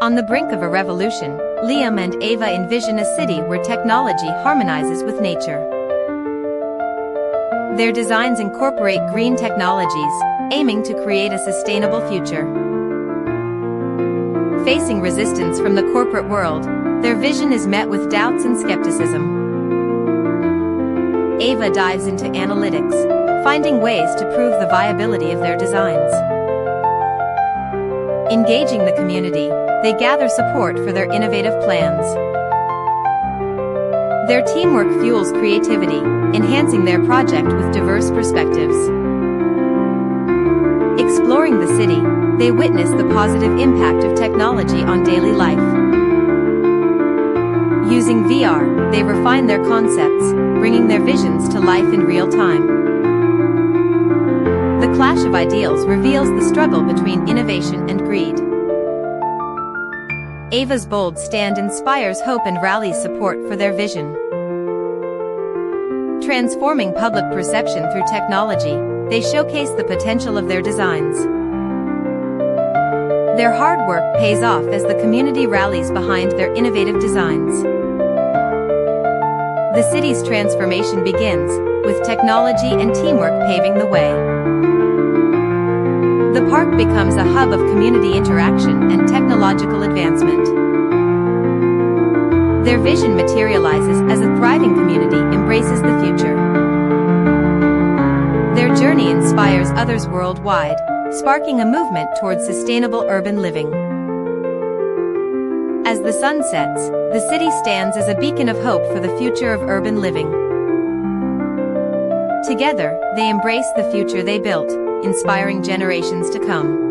On the brink of a revolution, Liam and Ava envision a city where technology harmonizes with nature. Their designs incorporate green technologies, aiming to create a sustainable future. Facing resistance from the corporate world, their vision is met with doubts and skepticism. Ava dives into analytics, finding ways to prove the viability of their designs. Engaging the community, they gather support for their innovative plans. Their teamwork fuels creativity, enhancing their project with diverse perspectives. Exploring the city, they witness the positive impact of technology on daily life. Using VR, they refine their concepts, bringing their visions to life in real time. The clash of ideals reveals the struggle between innovation and greed. Ava's bold stand inspires hope and rallies support for their vision. Transforming public perception through technology, they showcase the potential of their designs. Their hard work pays off as the community rallies behind their innovative designs. The city's transformation begins, with technology and teamwork paving the way. The park becomes a hub of community interaction and technological advancement. Their vision materializes as a thriving community embraces the future. Their journey inspires others worldwide, sparking a movement towards sustainable urban living. As the sun sets, the city stands as a beacon of hope for the future of urban living. Together, they embrace the future they built, inspiring generations to come.